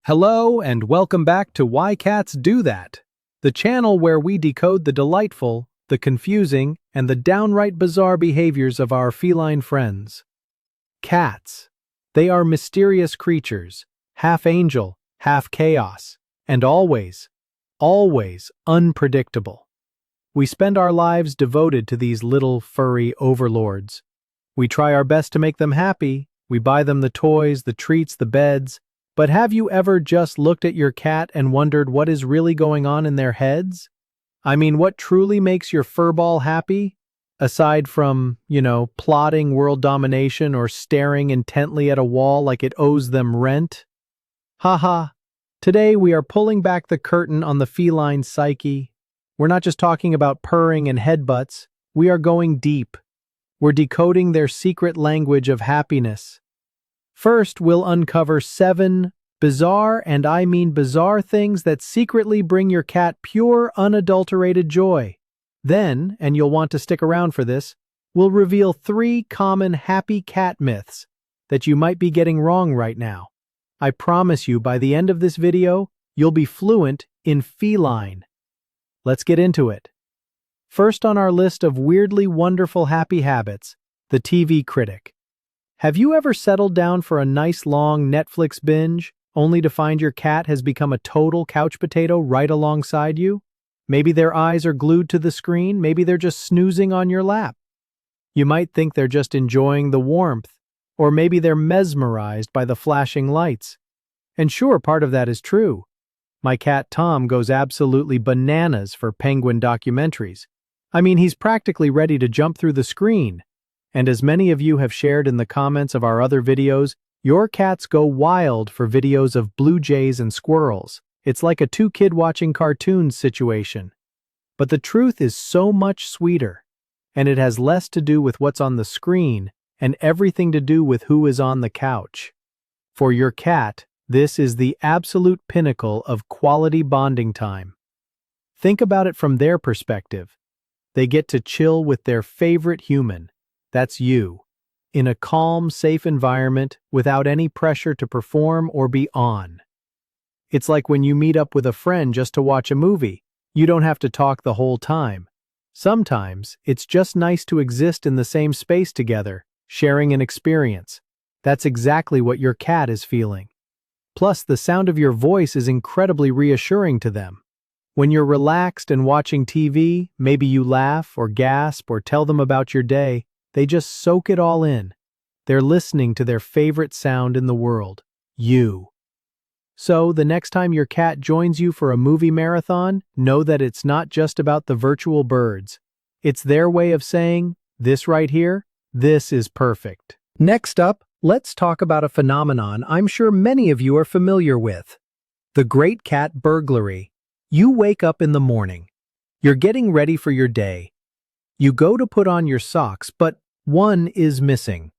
Hello and welcome back to Why Cats Do That, the channel where we decode the delightful, the confusing, and the downright bizarre behaviors of our feline friends. Cats. They are mysterious creatures, half angel, half chaos, and always unpredictable. We spend our lives devoted to these little furry overlords. We try our best to make them happy, we buy them the toys, the treats, the beds. But have you ever just looked at your cat and wondered what is really going on in their heads? I mean, what truly makes your furball happy? Aside from, plotting world domination or staring intently at a wall like it owes them rent? Haha. Today we are pulling back the curtain on the feline psyche. We're not just talking about purring and headbutts. We are going deep. We're decoding their secret language of happiness. First, we'll uncover 7 bizarre, and I mean bizarre, things that secretly bring your cat pure, unadulterated joy. Then, and you'll want to stick around for this, we'll reveal 3 common happy cat myths that you might be getting wrong right now. I promise you, by the end of this video, you'll be fluent in feline. Let's get into it. First on our list of weirdly wonderful happy habits, the TV Critic. Have you ever settled down for a nice long Netflix binge, only to find your cat has become a total couch potato right alongside you? Maybe their eyes are glued to the screen, maybe they're just snoozing on your lap. You might think they're just enjoying the warmth, or maybe they're mesmerized by the flashing lights. And sure, part of that is true. My cat Tom goes absolutely bananas for penguin documentaries. I mean, he's practically ready to jump through the screen. And as many of you have shared in the comments of our other videos, your cats go wild for videos of blue jays and squirrels. It's like a 2-kid watching cartoons situation. But the truth is so much sweeter, and it has less to do with what's on the screen and everything to do with who is on the couch. For your cat, this is the absolute pinnacle of quality bonding time. Think about it from their perspective. They get to chill with their favorite human. That's you, in a calm, safe environment without any pressure to perform or be on. It's like when you meet up with a friend just to watch a movie. You don't have to talk the whole time. Sometimes, it's just nice to exist in the same space together, sharing an experience. That's exactly what your cat is feeling. Plus, the sound of your voice is incredibly reassuring to them. When you're relaxed and watching TV, maybe you laugh or gasp or tell them about your day. They just soak it all in. They're listening to their favorite sound in the world, you. So, the next time your cat joins you for a movie marathon, know that it's not just about the virtual birds. It's their way of saying, this right here, this is perfect. Next up, let's talk about a phenomenon I'm sure many of you are familiar with. The Great Cat Burglary. You wake up in the morning. You're getting ready for your day. You go to put on your socks, but one is missing.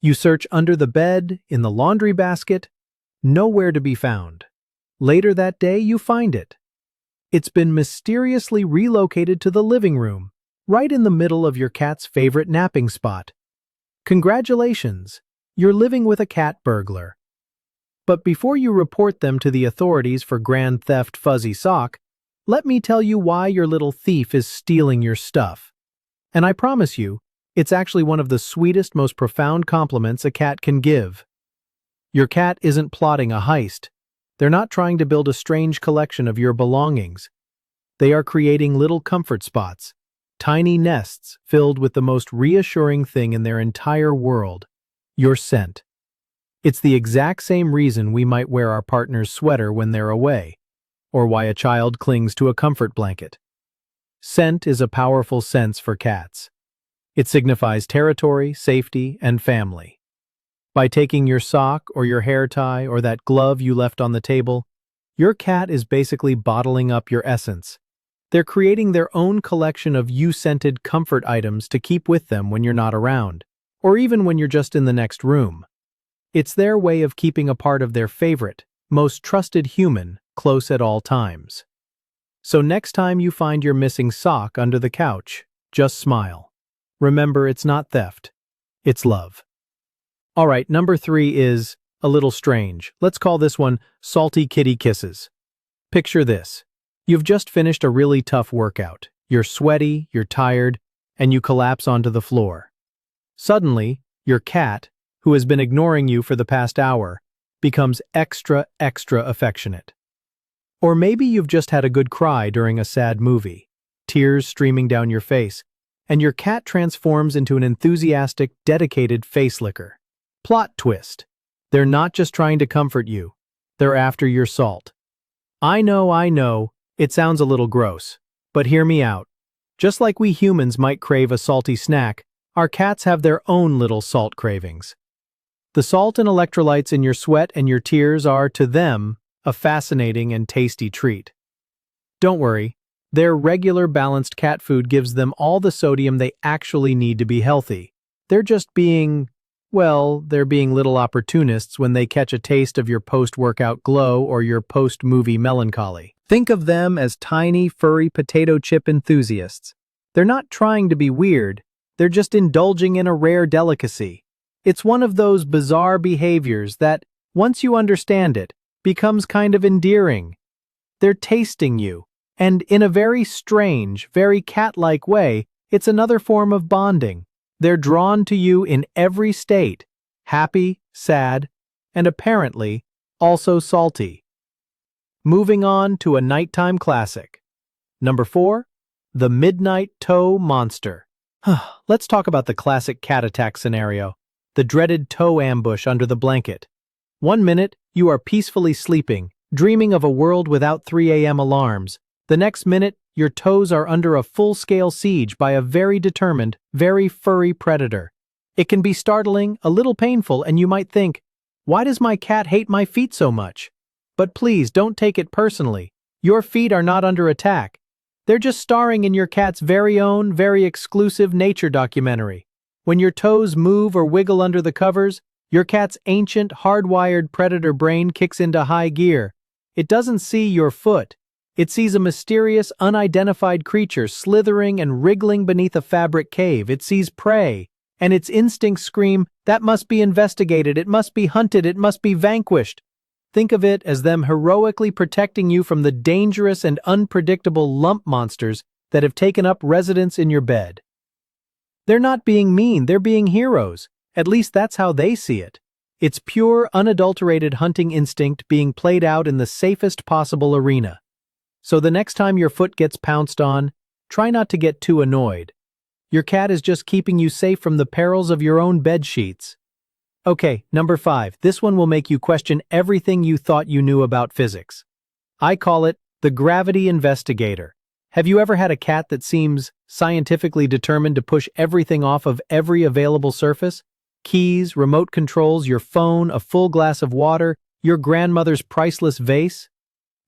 You search under the bed, in the laundry basket, nowhere to be found. Later that day, you find it. It's been mysteriously relocated to the living room, right in the middle of your cat's favorite napping spot. Congratulations, you're living with a cat burglar. But before you report them to the authorities for grand theft fuzzy sock, let me tell you why your little thief is stealing your stuff. And I promise you, it's actually one of the sweetest, most profound compliments a cat can give. Your cat isn't plotting a heist. They're not trying to build a strange collection of your belongings. They are creating little comfort spots, tiny nests filled with the most reassuring thing in their entire world, your scent. It's the exact same reason we might wear our partner's sweater when they're away, or why a child clings to a comfort blanket. Scent is a powerful sense for cats. It signifies territory, safety, and family. By taking your sock or your hair tie or that glove you left on the table, your cat is basically bottling up your essence. They're creating their own collection of you-scented comfort items to keep with them when you're not around, or even when you're just in the next room. It's their way of keeping a part of their favorite, most trusted human close at all times. So next time you find your missing sock under the couch, just smile. Remember, it's not theft. It's love. All right, number 3 is a little strange. Let's call this one Salty Kitty Kisses. Picture this. You've just finished a really tough workout. You're sweaty, you're tired, and you collapse onto the floor. Suddenly, your cat, who has been ignoring you for the past hour, becomes extra affectionate. Or maybe you've just had a good cry during a sad movie, tears streaming down your face, and your cat transforms into an enthusiastic, dedicated face licker. Plot twist. They're not just trying to comfort you. They're after your salt. I know, it sounds a little gross, but hear me out. Just like we humans might crave a salty snack, our cats have their own little salt cravings. The salt and electrolytes in your sweat and your tears are, to them, a fascinating and tasty treat. Don't worry, their regular balanced cat food gives them all the sodium they actually need to be healthy. They're just being, well, they're being little opportunists when they catch a taste of your post-workout glow or your post-movie melancholy. Think of them as tiny, furry potato chip enthusiasts. They're not trying to be weird, they're just indulging in a rare delicacy. It's one of those bizarre behaviors that, once you understand it, becomes kind of endearing. They're tasting you, and in a very strange, very cat-like way, it's another form of bonding. They're drawn to you in every state, happy, sad, and apparently also salty. Moving on to a nighttime classic. Number 4, the Midnight Toe Monster. Let's talk about the classic cat attack scenario, the dreaded toe ambush under the blanket. 1 minute, you are peacefully sleeping, dreaming of a world without 3 a.m. alarms. The next minute, your toes are under a full-scale siege by a very determined, very furry predator. It can be startling, a little painful, and you might think, why does my cat hate my feet so much? But please don't take it personally. Your feet are not under attack. They're just starring in your cat's very own, very exclusive nature documentary. When your toes move or wiggle under the covers, your cat's ancient, hardwired predator brain kicks into high gear. It doesn't see your foot. It sees a mysterious, unidentified creature slithering and wriggling beneath a fabric cave. It sees prey, and its instincts scream, that must be investigated, it must be hunted, it must be vanquished. Think of it as them heroically protecting you from the dangerous and unpredictable lump monsters that have taken up residence in your bed. They're not being mean, they're being heroes. At least that's how they see it. It's pure, unadulterated hunting instinct being played out in the safest possible arena. So the next time your foot gets pounced on, try not to get too annoyed. Your cat is just keeping you safe from the perils of your own bed sheets. Okay, number 5. This one will make you question everything you thought you knew about physics. I call it the Gravity Investigator. Have you ever had a cat that seems scientifically determined to push everything off of every available surface? Keys, remote controls, your phone, a full glass of water, your grandmother's priceless vase?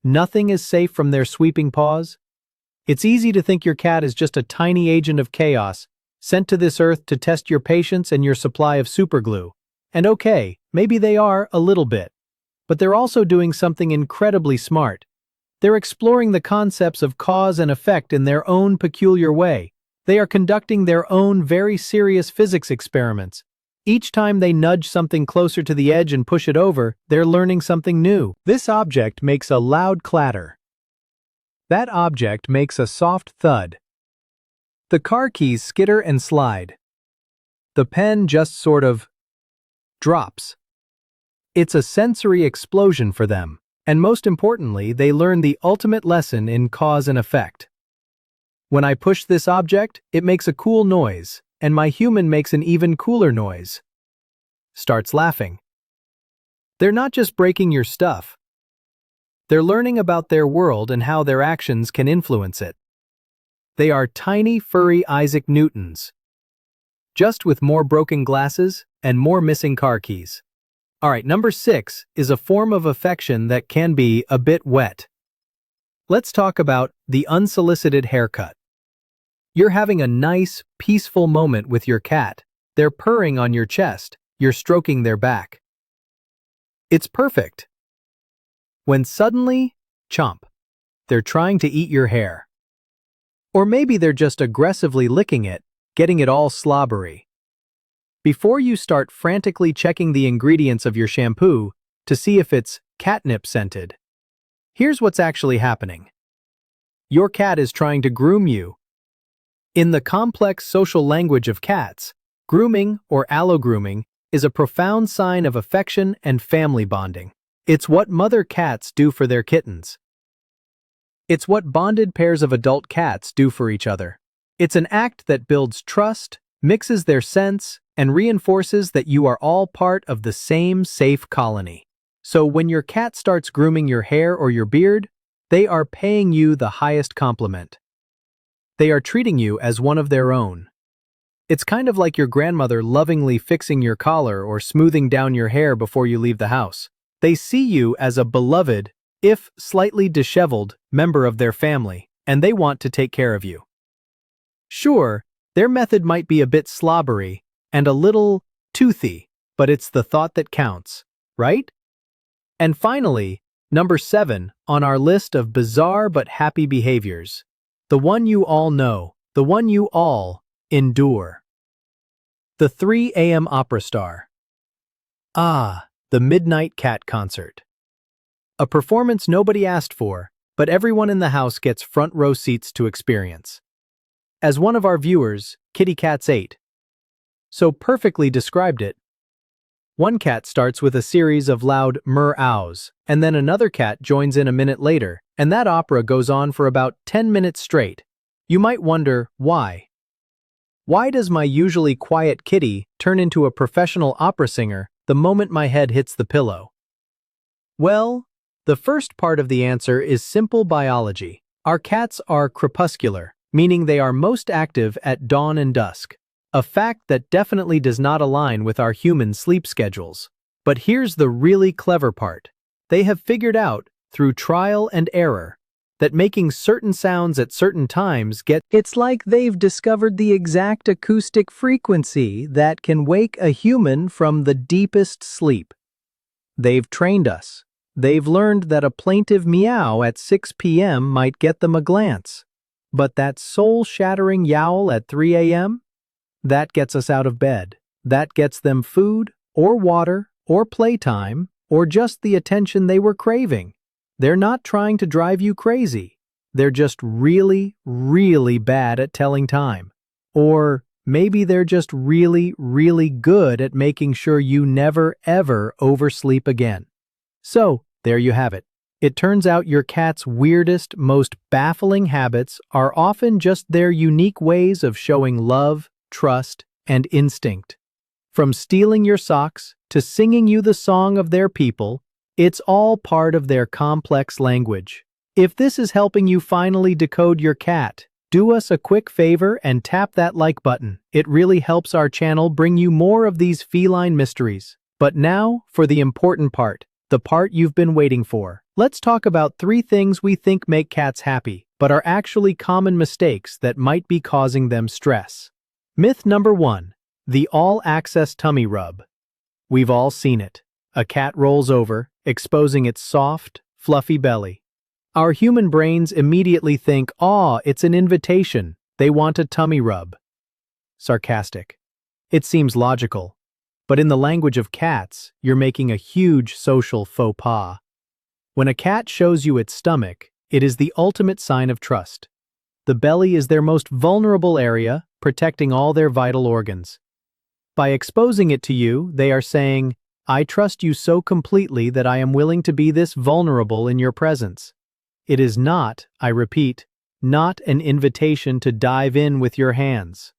Nothing is safe from their sweeping paws. It's easy to think your cat is just a tiny agent of chaos, sent to this earth to test your patience and your supply of superglue. And okay, maybe they are a little bit. But they're also doing something incredibly smart. They're exploring the concepts of cause and effect in their own peculiar way. They are conducting their own very serious physics experiments. Each time they nudge something closer to the edge and push it over, they're learning something new. This object makes a loud clatter. That object makes a soft thud. The car keys skitter and slide. The pen just sort of drops. It's a sensory explosion for them, and most importantly, they learn the ultimate lesson in cause and effect. When I push this object, it makes a cool noise, and my human makes an even cooler noise. Starts laughing. They're not just breaking your stuff. They're learning about their world and how their actions can influence it. They are tiny, furry Isaac Newtons, just with more broken glasses and more missing car keys. Alright, number 6 is a form of affection that can be a bit wet. Let's talk about the unsolicited haircut. You're having a nice, peaceful moment with your cat. They're purring on your chest. You're stroking their back. It's perfect. When suddenly, chomp, they're trying to eat your hair. Or maybe they're just aggressively licking it, getting it all slobbery. Before you start frantically checking the ingredients of your shampoo to see if it's catnip scented, here's what's actually happening. Your cat is trying to groom you. In the complex social language of cats, grooming or allogrooming is a profound sign of affection and family bonding. It's what mother cats do for their kittens. It's what bonded pairs of adult cats do for each other. It's an act that builds trust, mixes their scents, and reinforces that you are all part of the same safe colony. So when your cat starts grooming your hair or your beard, they are paying you the highest compliment. They are treating you as one of their own. It's kind of like your grandmother lovingly fixing your collar or smoothing down your hair before you leave the house. They see you as a beloved, if slightly disheveled, member of their family, and they want to take care of you. Sure, their method might be a bit slobbery and a little toothy, but it's the thought that counts, right? And finally, number 7 on our list of bizarre but happy behaviors. The one you all know, the one you all endure. The 3 a.m. opera star. Ah, the midnight cat concert. A performance nobody asked for, but everyone in the house gets front row seats to experience. As one of our viewers, Kitty Cats 8, so perfectly described it. One cat starts with a series of loud meows, and then another cat joins in a minute later, and that opera goes on for about 10 minutes straight. You might wonder, why? Why does my usually quiet kitty turn into a professional opera singer the moment my head hits the pillow? Well, the first part of the answer is simple biology. Our cats are crepuscular, meaning they are most active at dawn and dusk. A fact that definitely does not align with our human sleep schedules. But here's the really clever part. They have figured out, through trial and error, that making certain sounds at certain times it's like they've discovered the exact acoustic frequency that can wake a human from the deepest sleep. They've trained us. They've learned that a plaintive meow at 6 p.m. might get them a glance. But that soul-shattering yowl at 3 a.m.? That gets us out of bed. That gets them food, or water, or playtime, or just the attention they were craving. They're not trying to drive you crazy. They're just really, really bad at telling time. Or maybe they're just really, really good at making sure you never, ever oversleep again. So, there you have it. It turns out your cat's weirdest, most baffling habits are often just their unique ways of showing love, trust, and instinct. From stealing your socks to singing you the song of their people, it's all part of their complex language. If this is helping you finally decode your cat, do us a quick favor and tap that like button. It really helps our channel bring you more of these feline mysteries. But now, for the important part, the part you've been waiting for. Let's talk about 3 things we think make cats happy, but are actually common mistakes that might be causing them stress. Myth number 1, the all-access tummy rub. We've all seen it. A cat rolls over, exposing its soft, fluffy belly. Our human brains immediately think, it's an invitation. They want a tummy rub. Sarcastic. It seems logical. But in the language of cats, you're making a huge social faux pas. When a cat shows you its stomach, it is the ultimate sign of trust. The belly is their most vulnerable area, protecting all their vital organs. By exposing it to you, they are saying, I trust you so completely that I am willing to be this vulnerable in your presence. It is not, I repeat, not an invitation to dive in with your hands.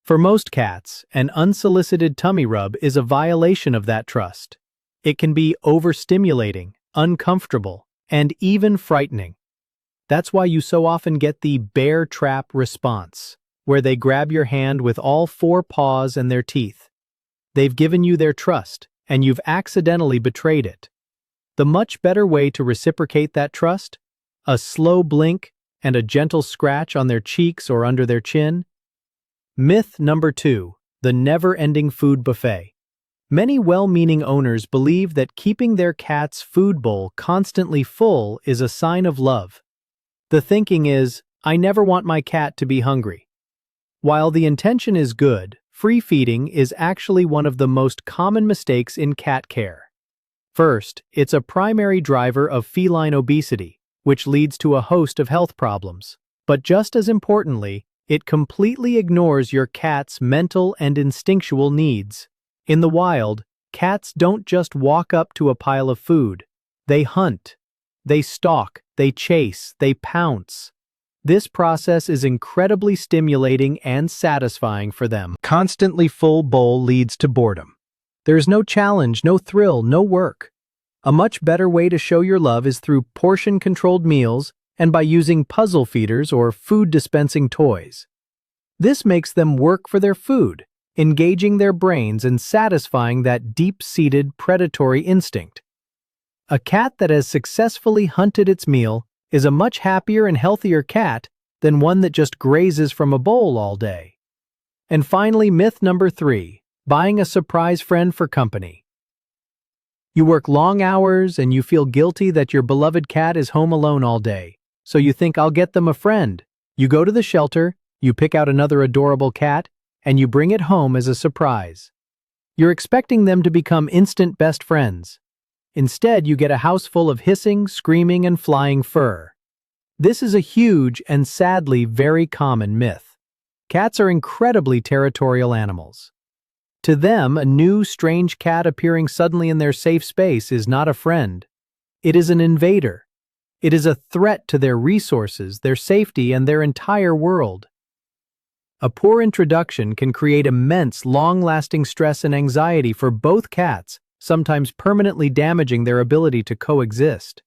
For most cats, an unsolicited tummy rub is a violation of that trust. It can be overstimulating, uncomfortable, and even frightening. That's why you so often get the bear trap response, where they grab your hand with all 4 paws and their teeth. They've given you their trust, and you've accidentally betrayed it. The much better way to reciprocate that trust? A slow blink and a gentle scratch on their cheeks or under their chin? Myth number 2, the never-ending food buffet. Many well-meaning owners believe that keeping their cat's food bowl constantly full is a sign of love. The thinking is, I never want my cat to be hungry. While the intention is good, free feeding is actually one of the most common mistakes in cat care. First, it's a primary driver of feline obesity, which leads to a host of health problems. But just as importantly, it completely ignores your cat's mental and instinctual needs. In the wild, cats don't just walk up to a pile of food. They hunt. They stalk. They chase. They pounce. This process is incredibly stimulating and satisfying for them. Constantly full bowl leads to boredom. There's no challenge, no thrill, no work. A much better way to show your love is through portion-controlled meals and by using puzzle feeders or food-dispensing toys. This makes them work for their food, engaging their brains and satisfying that deep-seated predatory instinct. A cat that has successfully hunted its meal is a much happier and healthier cat than one that just grazes from a bowl all day. And finally, myth number 3, buying a surprise friend for company. You work long hours and you feel guilty that your beloved cat is home alone all day, so you think, I'll get them a friend. You go to the shelter, you pick out another adorable cat, and you bring it home as a surprise. You're expecting them to become instant best friends. Instead, you get a house full of hissing, screaming, and flying fur. This is a huge and sadly very common myth. Cats are incredibly territorial animals. To them, a new, strange cat appearing suddenly in their safe space is not a friend. It is an invader. It is a threat to their resources, their safety, and their entire world. A poor introduction can create immense, long-lasting stress and anxiety for both cats, sometimes permanently damaging their ability to coexist.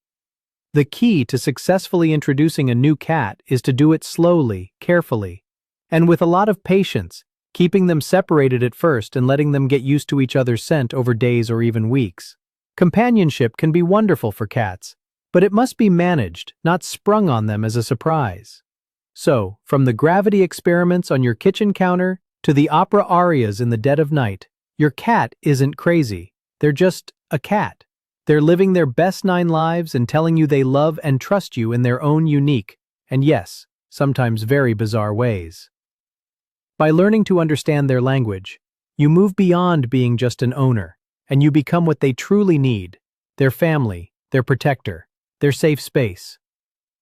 The key to successfully introducing a new cat is to do it slowly, carefully, and with a lot of patience, keeping them separated at first and letting them get used to each other's scent over days or even weeks. Companionship can be wonderful for cats, but it must be managed, not sprung on them as a surprise. So, from the gravity experiments on your kitchen counter to the opera arias in the dead of night, your cat isn't crazy. They're just a cat. They're living their best 9 lives and telling you they love and trust you in their own unique, and yes, sometimes very bizarre ways. By learning to understand their language, you move beyond being just an owner, and you become what they truly need: their family, their protector, their safe space.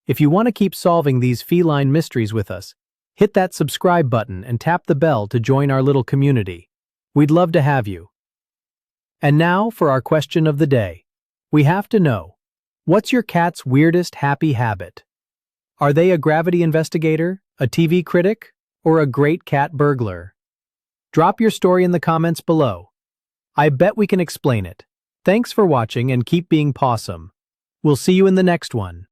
If you want to keep solving these feline mysteries with us, hit that subscribe button and tap the bell to join our little community. We'd love to have you. And now for our question of the day. We have to know, what's your cat's weirdest happy habit? Are they a Gravity Investigator, a TV Critic, or a Great Cat Burglar? Drop your story in the comments below. I bet we can explain it. Thanks for watching and keep being pawsome. We'll see you in the next one.